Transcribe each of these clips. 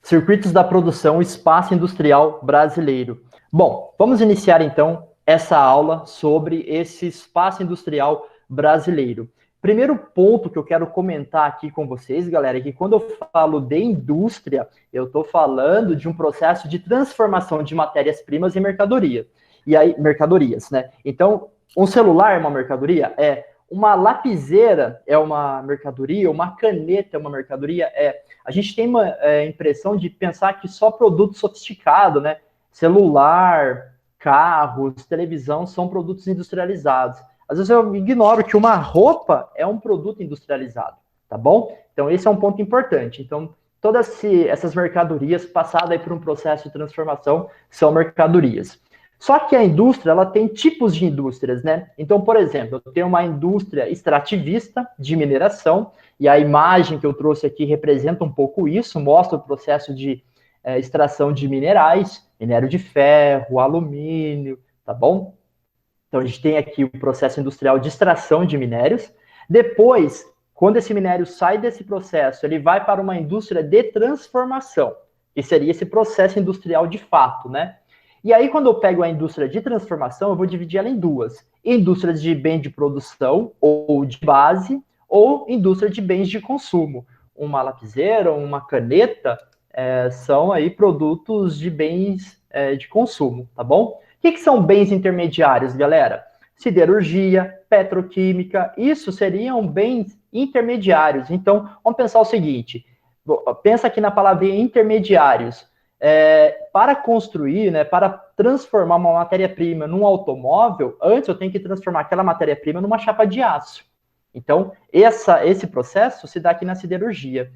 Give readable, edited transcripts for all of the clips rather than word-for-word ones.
Circuitos da produção, espaço industrial brasileiro. Bom, vamos iniciar então essa aula sobre esse espaço industrial brasileiro. Primeiro ponto que eu quero comentar aqui com vocês, galera, é que quando eu falo de indústria, eu estou falando de um processo de transformação de matérias-primas em mercadoria. E aí, mercadorias, né? Então, um celular é uma mercadoria? Uma lapiseira é uma mercadoria? Uma caneta é uma mercadoria? A gente tem uma impressão de pensar que só produto sofisticado, né? Celular, carros, televisão são produtos industrializados. Às vezes eu ignoro que uma roupa é um produto industrializado, tá bom? Então esse é um ponto importante. Então todas essas mercadorias passadas aí por um processo de transformação são mercadorias. Só que a indústria, ela tem tipos de indústrias, né? Então, por exemplo, eu tenho uma indústria extrativista de mineração, e a imagem que eu trouxe aqui representa um pouco isso, mostra o processo de extração de minerais, minério de ferro, alumínio, tá bom? Então, a gente tem aqui o processo industrial de extração de minérios. Depois, quando esse minério sai desse processo, ele vai para uma indústria de transformação, que seria esse processo industrial de fato, né? E aí, quando eu pego a indústria de transformação, eu vou dividir ela em duas. Indústria de bem de produção ou de base, ou indústria de bens de consumo. Uma lapiseira, uma caneta, são aí produtos de bens de consumo, tá bom? O que são bens intermediários, galera? Siderurgia, petroquímica, isso seriam bens intermediários. Então, vamos pensar o seguinte, pensa aqui na palavra intermediários. Para construir, né, para transformar uma matéria-prima num automóvel, antes eu tenho que transformar aquela matéria-prima numa chapa de aço. Então, esse processo se dá aqui na siderurgia.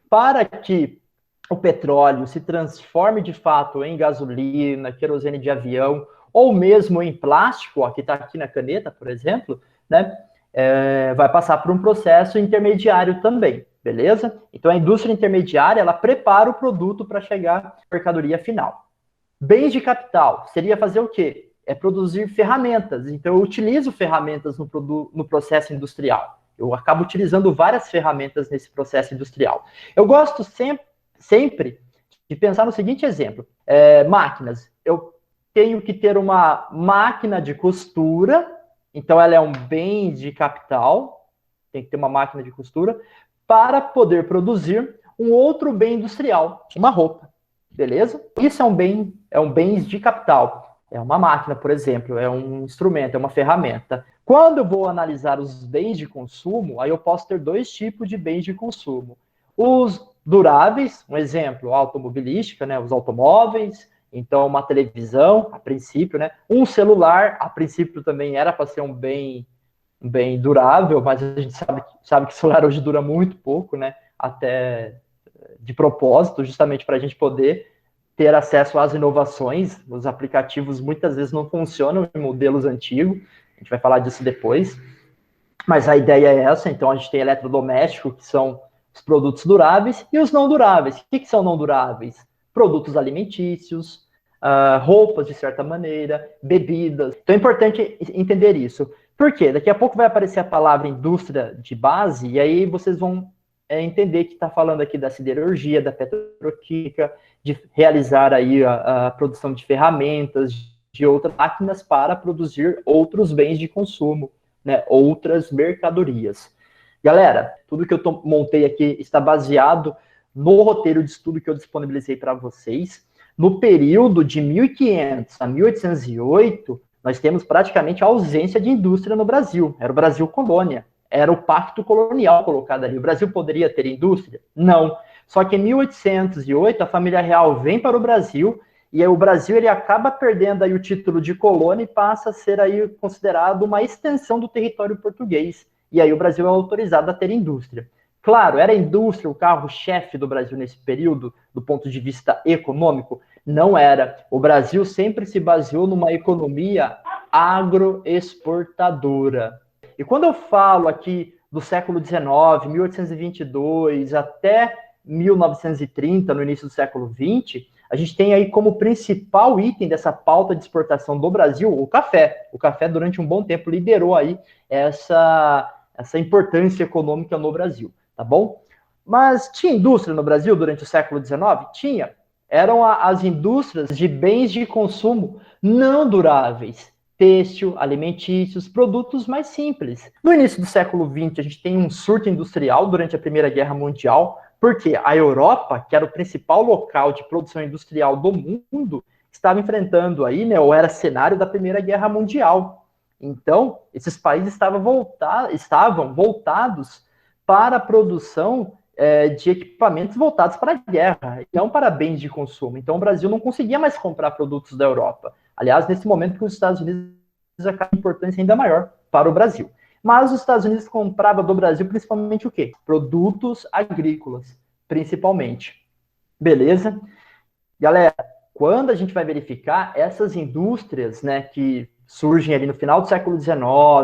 Para que o petróleo se transforme de fato em gasolina, querosene de avião, ou mesmo em plástico, ó, que está aqui na caneta, por exemplo, né, vai passar por um processo intermediário também. Beleza? Então, a indústria intermediária, ela prepara o produto para chegar à mercadoria final. Bens de capital seria fazer o quê? Produzir ferramentas. Então, eu utilizo ferramentas no processo industrial. Eu acabo utilizando várias ferramentas nesse processo industrial. Eu gosto sempre de pensar no seguinte exemplo. Máquinas. Eu tenho que ter uma máquina de costura. Então, ela é um bem de capital. Tem que ter uma máquina de costura para poder produzir um outro bem industrial, uma roupa, beleza? Isso é um bem de capital, é uma máquina, por exemplo, é um instrumento, é uma ferramenta. Quando eu vou analisar os bens de consumo, aí eu posso ter dois tipos de bens de consumo. Os duráveis, um exemplo, a automobilística, né, os automóveis, então uma televisão, a princípio, né, um celular, a princípio também era para ser um bem durável, mas a gente sabe que o celular hoje dura muito pouco, né? Até de propósito, justamente para a gente poder ter acesso às inovações. Os aplicativos muitas vezes não funcionam em modelos antigos, a gente vai falar disso depois, mas a ideia é essa. Então a gente tem eletrodoméstico, que são os produtos duráveis, e os não duráveis. O que são não duráveis? Produtos alimentícios, roupas de certa maneira, bebidas. Então é importante entender isso. Por quê? Daqui a pouco vai aparecer a palavra indústria de base, e aí vocês vão entender que está falando aqui da siderurgia, da petroquímica, de realizar aí a produção de ferramentas, de outras máquinas para produzir outros bens de consumo, né? Outras mercadorias. Galera, tudo que eu montei aqui está baseado no roteiro de estudo que eu disponibilizei para vocês. No período de 1500 a 1808, nós temos praticamente a ausência de indústria no Brasil. Era o Brasil colônia. Era o pacto colonial colocado ali. O Brasil poderia ter indústria? Não. Só que em 1808, a família real vem para o Brasil, e aí o Brasil ele acaba perdendo aí o título de colônia e passa a ser aí considerado uma extensão do território português. E aí o Brasil é autorizado a ter indústria. Claro, era a indústria o carro-chefe do Brasil nesse período, do ponto de vista econômico? Não era. O Brasil sempre se baseou numa economia agroexportadora. E quando eu falo aqui do século XIX, 1822 até 1930, no início do século XX, a gente tem aí como principal item dessa pauta de exportação do Brasil o café. O café, durante um bom tempo, liderou aí essa importância econômica no Brasil, tá bom? Mas tinha indústria no Brasil durante o século XIX? Tinha. Eram as indústrias de bens de consumo não duráveis, têxtil, alimentícios, produtos mais simples. No início do século XX, a gente tem um surto industrial durante a Primeira Guerra Mundial, porque a Europa, que era o principal local de produção industrial do mundo, estava enfrentando aí, né, ou era cenário da Primeira Guerra Mundial. Então, esses países estavam voltados para a produção de equipamentos voltados para a guerra, e não para bens de consumo. Então, o Brasil não conseguia mais comprar produtos da Europa. Aliás, nesse momento que os Estados Unidos acabam importância ainda maior para o Brasil. Mas os Estados Unidos compravam do Brasil principalmente o quê? Produtos agrícolas, principalmente. Beleza? Galera, quando a gente vai verificar essas indústrias, né, que surgem ali no final do século XIX,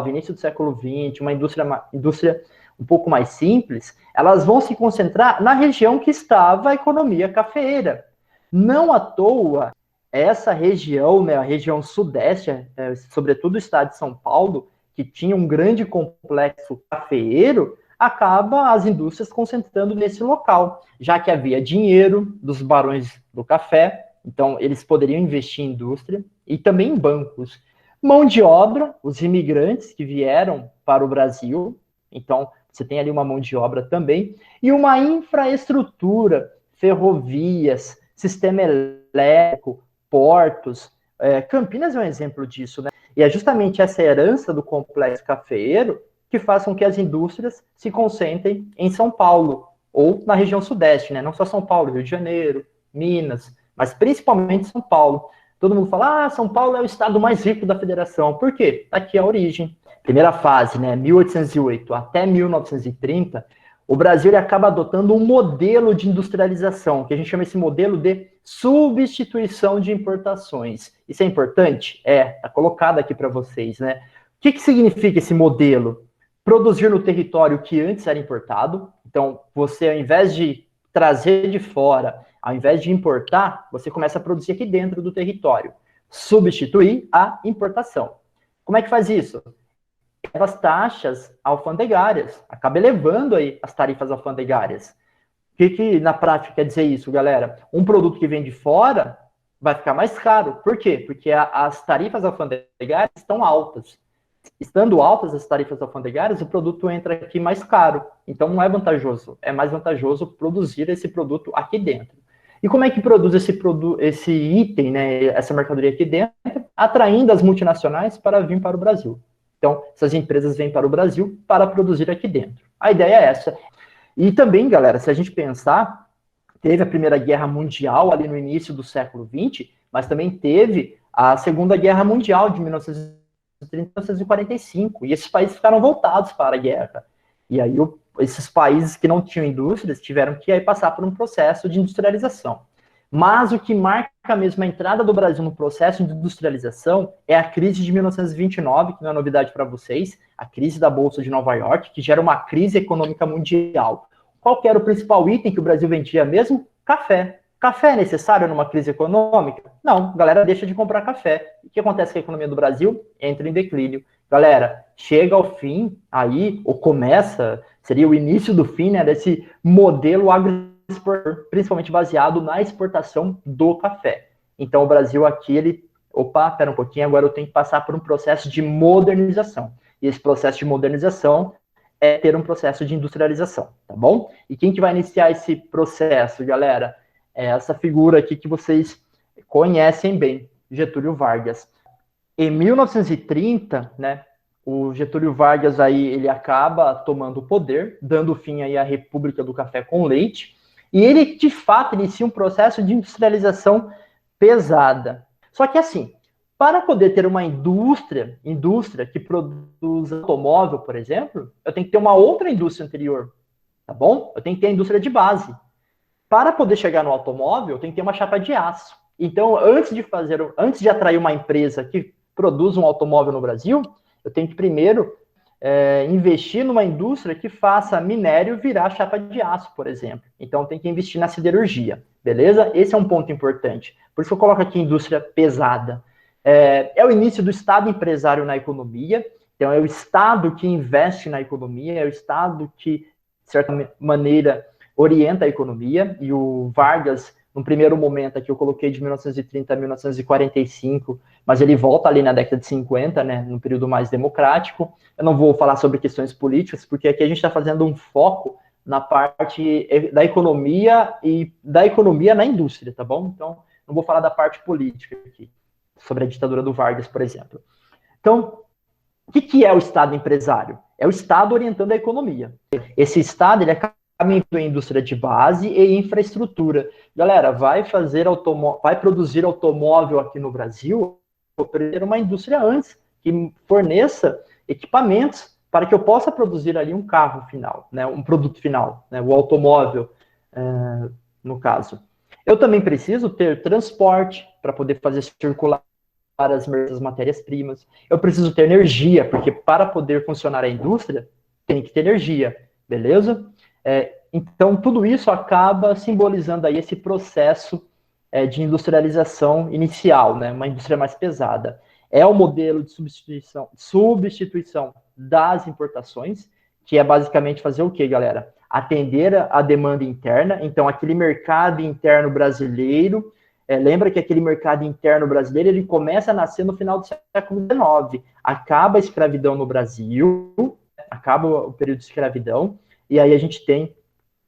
início do século XX, uma indústria um pouco mais simples, elas vão se concentrar na região que estava a economia cafeeira. Não à toa, essa região, né, a região sudeste, sobretudo o estado de São Paulo, que tinha um grande complexo cafeeiro, acaba as indústrias concentrando nesse local, já que havia dinheiro dos barões do café, então eles poderiam investir em indústria e também em bancos. Mão de obra, os imigrantes que vieram para o Brasil, então você tem ali uma mão de obra também, e uma infraestrutura, ferrovias, sistema elétrico, portos. Campinas é um exemplo disso, né? E é justamente essa herança do complexo cafeeiro que faz com que as indústrias se concentrem em São Paulo, ou na região sudeste, né? Não só São Paulo, Rio de Janeiro, Minas, mas principalmente São Paulo. Todo mundo fala, São Paulo é o estado mais rico da federação. Por quê? Aqui é a origem. Primeira fase, né, 1808 até 1930, o Brasil ele acaba adotando um modelo de industrialização, que a gente chama esse modelo de substituição de importações. Isso é importante? Está colocado aqui para vocês, né? O que significa esse modelo? Produzir no território que antes era importado. Então, você, ao invés de trazer de fora, ao invés de importar, você começa a produzir aqui dentro do território. Substituir a importação. Como é que faz isso? As taxas alfandegárias, acaba elevando aí as tarifas alfandegárias. O que na prática quer dizer isso, galera? Um produto que vem de fora vai ficar mais caro. Por quê? Porque as tarifas alfandegárias estão altas. Estando altas as tarifas alfandegárias, o produto entra aqui mais caro. Então não é vantajoso. É mais vantajoso produzir esse produto aqui dentro. E como é que produz esse item, né, essa mercadoria aqui dentro? Atraindo as multinacionais para vir para o Brasil. Então, essas empresas vêm para o Brasil para produzir aqui dentro. A ideia é essa. E também, galera, se a gente pensar, teve a Primeira Guerra Mundial ali no início do século XX, mas também teve a Segunda Guerra Mundial de 1930 a 1945, e esses países ficaram voltados para a guerra. E aí esses países que não tinham indústrias tiveram que aí passar por um processo de industrialização. Mas o que marca mesmo a entrada do Brasil no processo de industrialização é a crise de 1929, que não é novidade para vocês, a crise da Bolsa de Nova York, que gera uma crise econômica mundial. Qual que era o principal item que o Brasil vendia mesmo? Café. Café é necessário numa crise econômica? Não, a galera deixa de comprar café. O que acontece com a economia do Brasil? Entra em declínio. Galera, chega ao fim aí, ou começa, seria o início do fim, né, desse modelo agroexportador, principalmente baseado na exportação do café. Então o Brasil aqui, pera um pouquinho, agora eu tenho que passar por um processo de modernização. E esse processo de modernização é ter um processo de industrialização, tá bom? E quem que vai iniciar esse processo, galera? É essa figura aqui que vocês conhecem bem, Getúlio Vargas. Em 1930, né, o Getúlio Vargas aí, ele acaba tomando o poder, dando fim aí à República do Café com Leite, e ele, de fato, inicia um processo de industrialização pesada. Só que assim, para poder ter uma indústria que produz automóvel, por exemplo, eu tenho que ter uma outra indústria anterior, tá bom? Eu tenho que ter a indústria de base. Para poder chegar no automóvel, eu tenho que ter uma chapa de aço. Então, antes de atrair uma empresa que produz um automóvel no Brasil, eu tenho que primeiro investir numa indústria que faça minério virar chapa de aço, por exemplo. Então, tem que investir na siderurgia, beleza? Esse é um ponto importante. Por isso que eu coloco aqui indústria pesada. É o início do Estado empresário na economia. Então, é o Estado que investe na economia, é o Estado que, de certa maneira, orienta a economia, e o Vargas, no primeiro momento aqui eu coloquei de 1930 a 1945, mas ele volta ali na década de 50, né, no período mais democrático. Eu não vou falar sobre questões políticas, porque aqui a gente está fazendo um foco na parte da economia e da economia na indústria, tá bom? Então, não vou falar da parte política aqui, sobre a ditadura do Vargas, por exemplo. Então, o que é o Estado empresário? É o Estado orientando a economia. Esse Estado, ele acaba em indústria de base e infraestrutura. Galera, vai produzir automóvel aqui no Brasil, vou ter uma indústria antes que forneça equipamentos para que eu possa produzir ali um carro final, né, um produto final, né, o automóvel, no caso. Eu também preciso ter transporte para poder fazer circular as matérias-primas. Eu preciso ter energia, porque para poder funcionar a indústria, tem que ter energia, beleza? Então, tudo isso acaba simbolizando aí esse processo de industrialização inicial, né? Uma indústria mais pesada. É o modelo de substituição das importações, que é basicamente fazer o quê, galera? Atender a demanda interna. Então, aquele mercado interno brasileiro, lembra que aquele mercado interno brasileiro, ele começa a nascer no final do século XIX. Acaba a escravidão no Brasil, acaba o período de escravidão, e aí a gente tem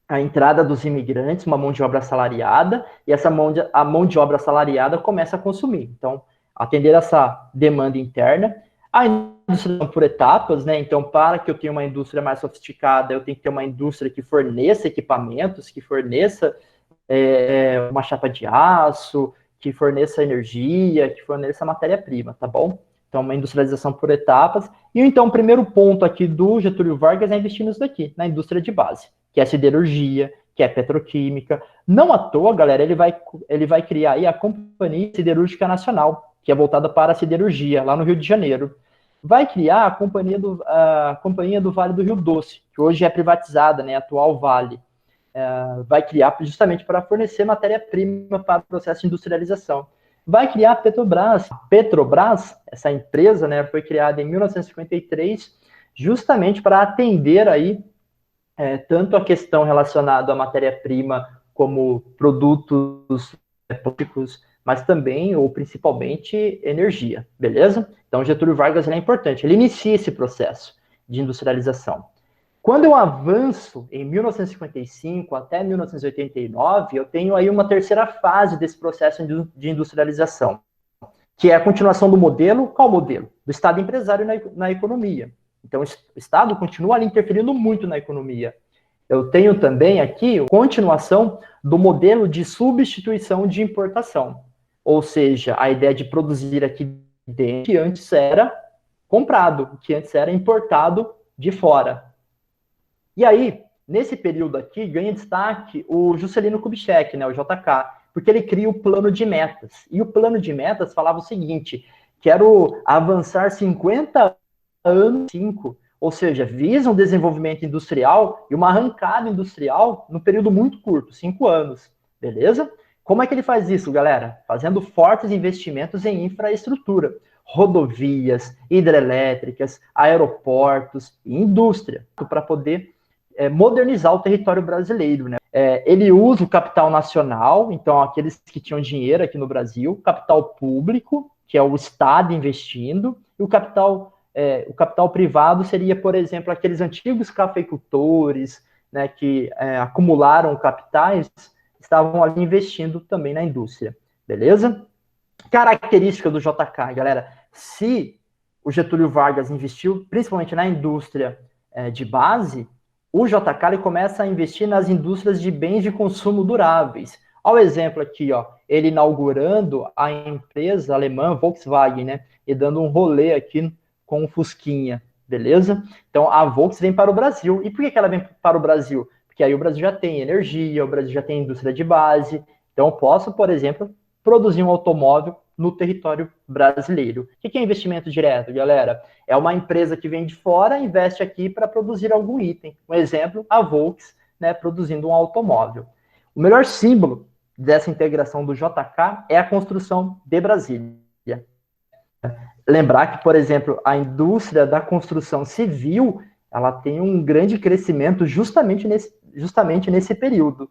a entrada dos imigrantes, uma mão de obra assalariada, e a mão de obra assalariada começa a consumir. Então, atender essa demanda interna. A indústria por etapas, né? Então, para que eu tenha uma indústria mais sofisticada, eu tenho que ter uma indústria que forneça equipamentos, que forneça uma chapa de aço, que forneça energia, que forneça matéria-prima, tá bom? Então, uma industrialização por etapas. E então, o primeiro ponto aqui do Getúlio Vargas é investir nisso daqui, na indústria de base, que é a siderurgia, que é a petroquímica. Não à toa, galera, ele vai criar aí a Companhia Siderúrgica Nacional, que é voltada para a siderurgia, lá no Rio de Janeiro. Vai criar a Companhia do Vale do Rio Doce, que hoje é privatizada, né, atual Vale. Vai criar justamente para fornecer matéria-prima para o processo de industrialização. Vai criar a Petrobras. A Petrobras, essa empresa, né, foi criada em 1953, justamente para atender aí tanto a questão relacionada à matéria-prima como produtos públicos, mas também, ou principalmente, energia, beleza? Então, Getúlio Vargas é importante, ele inicia esse processo de industrialização. Quando eu avanço em 1955 até 1989, eu tenho aí uma terceira fase desse processo de industrialização, que é a continuação do modelo. Qual modelo? Do Estado empresário na economia. Então, o Estado continua ali interferindo muito na economia. Eu tenho também aqui a continuação do modelo de substituição de importação. Ou seja, a ideia de produzir aqui dentro, que antes era comprado, que antes era importado de fora. E aí, nesse período aqui, ganha destaque o Juscelino Kubitschek, né, o JK, porque ele cria o plano de metas. E o plano de metas falava o seguinte: quero avançar 50 anos, ou seja, visa um desenvolvimento industrial e uma arrancada industrial no período muito curto, 5 anos, beleza? Como é que ele faz isso, galera? Fazendo fortes investimentos em infraestrutura, rodovias, hidrelétricas, aeroportos e indústria, para poder modernizar o território brasileiro, né? Ele usa o capital nacional, então aqueles que tinham dinheiro aqui no Brasil, capital público, que é o Estado investindo, e o capital privado seria, por exemplo, aqueles antigos cafeicultores, né, que acumularam capitais, estavam ali investindo também na indústria, beleza? Característica do JK, galera: se o Getúlio Vargas investiu principalmente na indústria de base, o JK ele começa a investir nas indústrias de bens de consumo duráveis. Olha o exemplo aqui, ó, ele inaugurando a empresa alemã Volkswagen, né, e dando um rolê aqui com o Fusquinha, beleza? Então, a Volkswagen vem para o Brasil. E por que ela vem para o Brasil? Porque aí o Brasil já tem energia, o Brasil já tem indústria de base. Então, eu posso, por exemplo, produzir um automóvel no território brasileiro. O que é investimento direto, galera? É uma empresa que vem de fora, investe aqui para produzir algum item. Um exemplo, a Volkswagen, né, produzindo um automóvel. O melhor símbolo dessa integração do JK é a construção de Brasília. Lembrar que, por exemplo, a indústria da construção civil, ela tem um grande crescimento justamente justamente nesse período,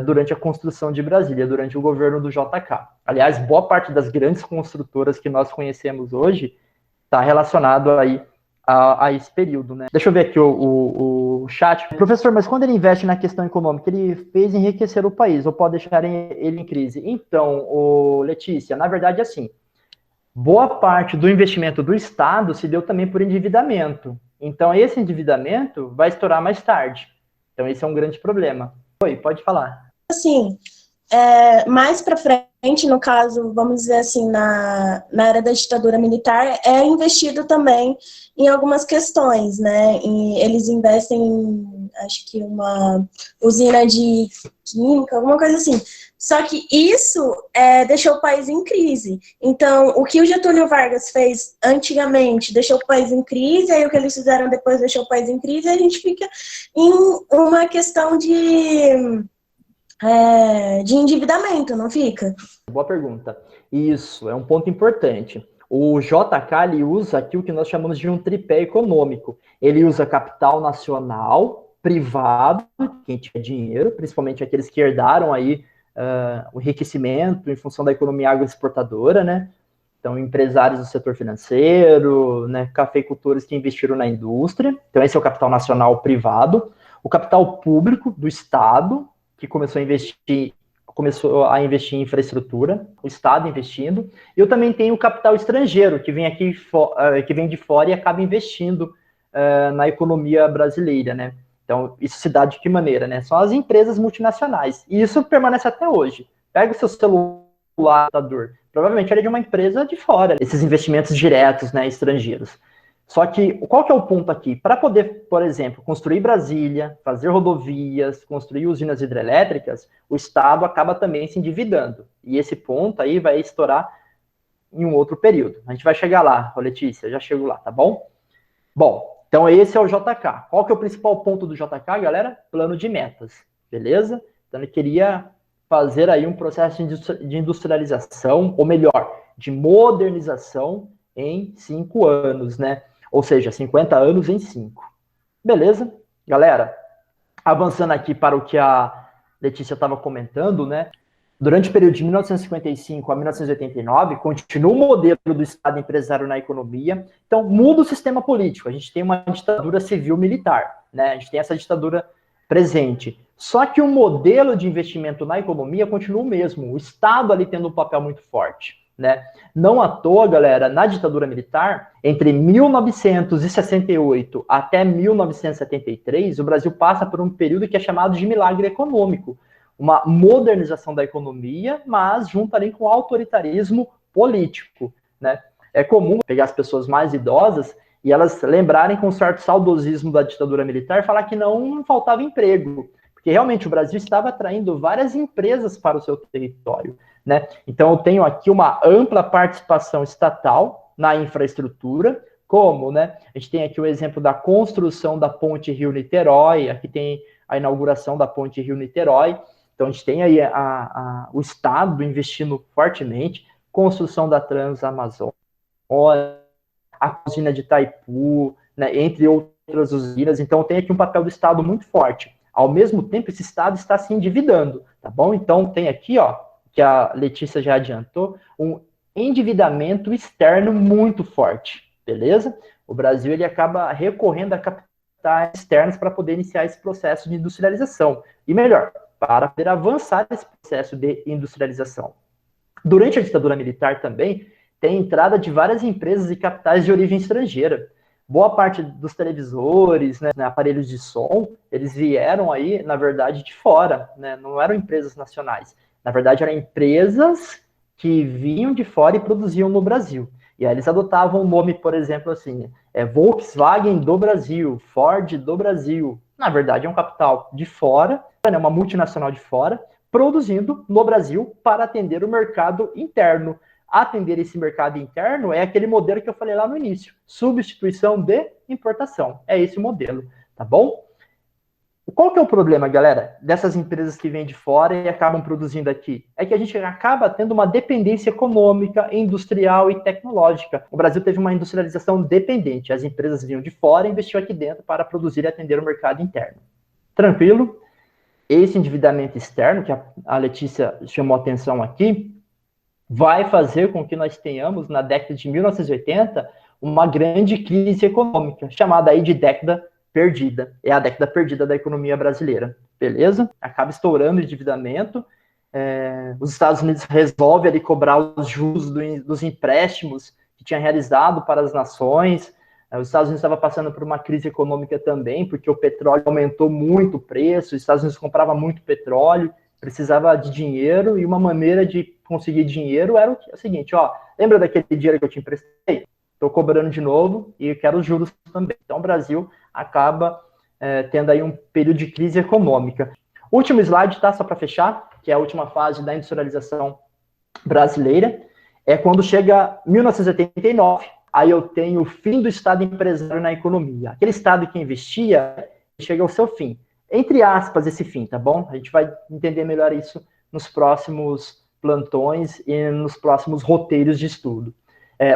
durante a construção de Brasília, durante o governo do JK. Aliás, boa parte das grandes construtoras que nós conhecemos hoje está relacionado aí a esse período, né? Deixa eu ver aqui o chat. Professor, mas quando ele investe na questão econômica, ele fez enriquecer o país, ou pode deixar ele em crise? Então, Letícia, na verdade, assim, boa parte do investimento do Estado se deu também por endividamento. Então, esse endividamento vai estourar mais tarde. Então, esse é um grande problema. Oi, pode falar. Assim, mais para frente, no caso, vamos dizer assim, na era da ditadura militar, é investido também em algumas questões, né? Eles investem em, acho que uma usina de química, alguma coisa assim. Só que isso deixou o país em crise. Então, o que o Getúlio Vargas fez antigamente deixou o país em crise, aí o que eles fizeram depois deixou o país em crise, e a gente fica em uma questão de endividamento, não fica? Boa pergunta. Isso, é um ponto importante. O JK, ele usa aqui o que nós chamamos de um tripé econômico. Ele usa capital nacional, privado, quem tiver dinheiro, principalmente aqueles que herdaram aí o enriquecimento em função da economia agroexportadora, né? Então, empresários do setor financeiro, né, cafeicultores que investiram na indústria. Então, esse é o capital nacional privado. O capital público do Estado, que começou a investir em infraestrutura, o Estado investindo. E eu também tenho o capital estrangeiro, que vem que vem de fora e acaba investindo na economia brasileira, né? Então, isso se dá de que maneira, né? São as empresas multinacionais. E isso permanece até hoje. Pega o seu celular, provavelmente ele é de uma empresa de fora, esses investimentos diretos, né, estrangeiros. Só que, qual que é o ponto aqui? Para poder, por exemplo, construir Brasília, fazer rodovias, construir usinas hidrelétricas, o Estado acaba também se endividando. E esse ponto aí vai estourar em um outro período. A gente vai chegar lá, Letícia, já chego lá, tá bom? Bom, então esse é o JK. Qual que é o principal ponto do JK, galera? Plano de metas, beleza? Então ele queria fazer aí um processo de industrialização, ou melhor, de modernização em 5 anos, né? Ou seja, 50 anos em 5. Beleza? Galera, avançando aqui para o que a Letícia estava comentando, né? Durante o período de 1955 a 1989, continua o modelo do Estado empresário na economia. Então, muda o sistema político. A gente tem uma ditadura civil-militar, né? A gente tem essa ditadura presente. Só que o modelo de investimento na economia continua o mesmo. O Estado ali tendo um papel muito forte, né? Não à toa, galera, na ditadura militar, entre 1968 até 1973, o Brasil passa por um período que é chamado de milagre econômico. Uma modernização da economia, mas junto ali com o autoritarismo político, né? É comum pegar as pessoas mais idosas e elas lembrarem com um certo saudosismo da ditadura militar, falar que não faltava emprego, porque realmente o Brasil estava atraindo várias empresas para o seu território, né? Então eu tenho aqui uma ampla participação estatal na infraestrutura, como, né? A gente tem aqui o exemplo da construção da ponte Rio-Niterói, aqui tem a inauguração da ponte Rio-Niterói. Então, a gente tem aí o Estado investindo fortemente, construção da Transamazônica, a usina de Itaipu, né, entre outras usinas. Então, tem aqui um papel do Estado muito forte. Ao mesmo tempo, esse Estado está se endividando, tá bom? Então, tem aqui, ó, que a Letícia já adiantou, um endividamento externo muito forte, beleza? O Brasil, ele acaba recorrendo a capitais externos para poder iniciar esse processo de industrialização. E melhor, para poder avançar esse processo de industrialização. Durante a ditadura militar também, tem entrada de várias empresas e capitais de origem estrangeira. Boa parte dos televisores, né, aparelhos de som, eles vieram aí, na verdade, de fora, né? Não eram empresas nacionais. Na verdade, eram empresas que vinham de fora e produziam no Brasil. E aí eles adotavam o nome, por exemplo, assim, Volkswagen do Brasil, Ford do Brasil. Na verdade, é um capital de fora, né, uma multinacional de fora, produzindo no Brasil para atender o mercado interno. Atender esse mercado interno é aquele modelo que eu falei lá no início, substituição de importação. É esse o modelo, tá bom? Qual que é o problema, galera, dessas empresas que vêm de fora e acabam produzindo aqui? É que a gente acaba tendo uma dependência econômica, industrial e tecnológica. O Brasil teve uma industrialização dependente. As empresas vinham de fora e investiam aqui dentro para produzir e atender o mercado interno. Tranquilo? esse endividamento externo, que a Letícia chamou atenção aqui, vai fazer com que nós tenhamos, na década de 1980, uma grande crise econômica, chamada aí de década perdida. É a década perdida da economia brasileira, beleza? Acaba estourando o endividamento, os Estados Unidos resolvem ali cobrar os juros dos empréstimos que tinha realizado para as nações. Os Estados Unidos estava passando por uma crise econômica também, porque o petróleo aumentou muito o preço, os Estados Unidos compravam muito petróleo, precisava de dinheiro, e uma maneira de conseguir dinheiro era o seguinte, lembra daquele dinheiro que eu te emprestei? Estou cobrando de novo e eu quero os juros também. Então o Brasil acaba tendo aí um período de crise econômica. Último slide, tá? Só para fechar, que é a última fase da industrialização brasileira, é quando chega 1989, aí eu tenho o fim do Estado empresário na economia. Aquele Estado que investia chega ao seu fim. Entre aspas, esse fim, tá bom? A gente vai entender melhor isso nos próximos plantões e nos próximos roteiros de estudo.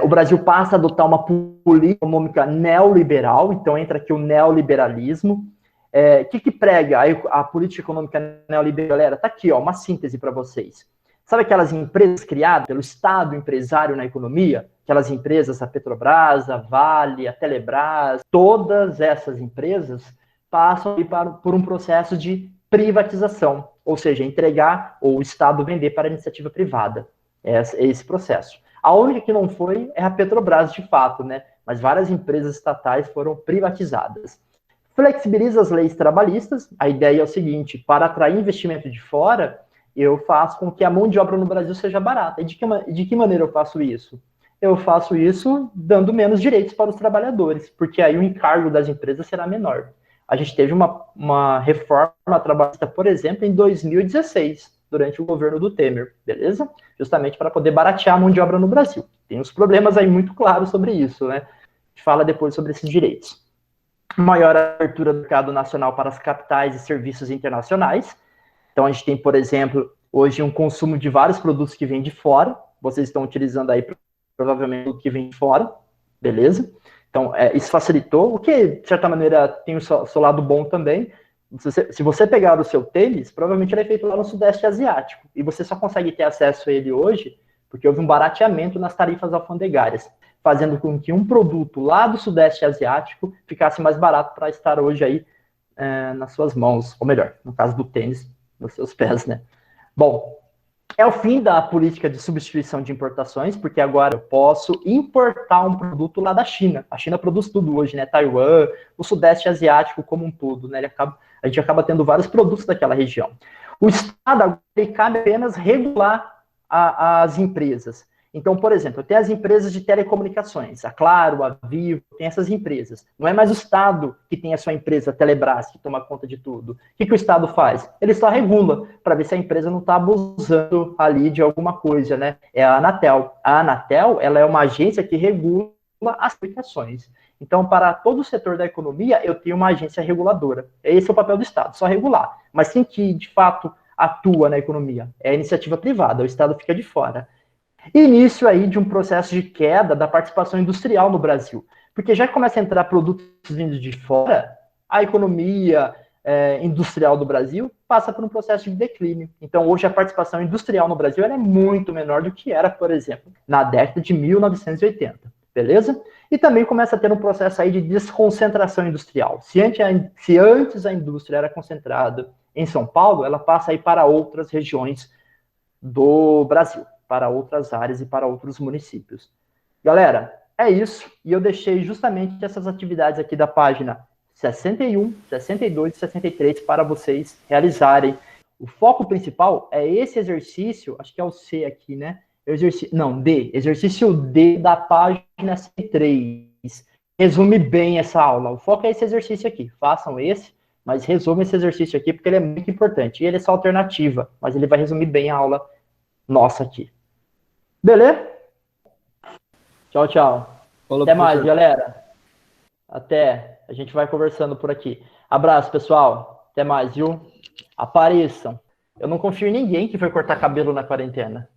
O Brasil passa a adotar uma política econômica neoliberal, então entra aqui o neoliberalismo. O que prega a política econômica neoliberal? Galera, tá aqui, uma síntese para vocês. Sabe aquelas empresas criadas pelo Estado empresário na economia? Aquelas empresas, a Petrobras, a Vale, a Telebrás, todas essas empresas passam por um processo de privatização, ou seja, entregar ou o Estado vender para a iniciativa privada. É esse processo. A única que não foi é a Petrobras, de fato, né? Mas várias empresas estatais foram privatizadas. Flexibiliza as leis trabalhistas. A ideia é o seguinte: para atrair investimento de fora, eu faço com que a mão de obra no Brasil seja barata. E de que maneira eu faço isso? Eu faço isso dando menos direitos para os trabalhadores, porque aí o encargo das empresas será menor. A gente teve uma reforma trabalhista, por exemplo, em 2016, durante o governo do Temer, beleza? Justamente para poder baratear a mão de obra no Brasil. Tem uns problemas aí muito claros sobre isso, né? A gente fala depois sobre esses direitos. Maior abertura do mercado nacional para as capitais e serviços internacionais. Então, a gente tem, por exemplo, hoje um consumo de vários produtos que vêm de fora. Vocês estão utilizando aí, provavelmente, o que vem de fora, beleza? Então, isso facilitou, o que, de certa maneira, tem o seu lado bom também. Se você pegar o seu tênis, provavelmente ele é feito lá no Sudeste Asiático. E você só consegue ter acesso a ele hoje porque houve um barateamento nas tarifas alfandegárias, fazendo com que um produto lá do Sudeste Asiático ficasse mais barato para estar hoje aí nas suas mãos. Ou melhor, no caso do tênis, nos seus pés, né? Bom, é o fim da política de substituição de importações, porque agora eu posso importar um produto lá da China. A China produz tudo hoje, né? Taiwan, o Sudeste Asiático como um todo, né? A gente acaba tendo vários produtos daquela região. O Estado agora cabe apenas regular as empresas. Então, por exemplo, eu tenho as empresas de telecomunicações, a Claro, a Vivo, tem essas empresas. Não é mais o Estado que tem a sua empresa, a Telebrás, que toma conta de tudo. O que o Estado faz? Ele só regula, para ver se a empresa não está abusando ali de alguma coisa, né? É a Anatel. A Anatel, ela é uma agência que regula as aplicações. Então, para todo o setor da economia, eu tenho uma agência reguladora. Esse é o papel do Estado, só regular. Mas quem que, de fato, atua na economia? É a iniciativa privada, o Estado fica de fora. Início aí de um processo de queda da participação industrial no Brasil. Porque já começa a entrar produtos vindos de fora, a economia industrial do Brasil passa por um processo de declínio. Então, hoje, a participação industrial no Brasil é muito menor do que era, por exemplo, na década de 1980. Beleza? E também começa a ter um processo aí de desconcentração industrial. Se antes a indústria era concentrada em São Paulo, ela passa aí para outras regiões do Brasil, para outras áreas e para outros municípios. Galera, é isso. E eu deixei justamente essas atividades aqui da página 61, 62 e 63 para vocês realizarem. O foco principal é esse exercício, acho que é o C aqui, né? Exercício D da página 3. Resume bem essa aula. O foco é esse exercício aqui. Façam esse, mas resumam esse exercício aqui, porque ele é muito importante. E ele é só alternativa, mas ele vai resumir bem a aula nossa aqui. Beleza? Tchau, tchau. Falou, até mais, professor. galera. Até. A gente vai conversando por aqui. Abraço, pessoal. Até mais, viu? Apareçam. Eu não confio em ninguém que foi cortar cabelo na quarentena.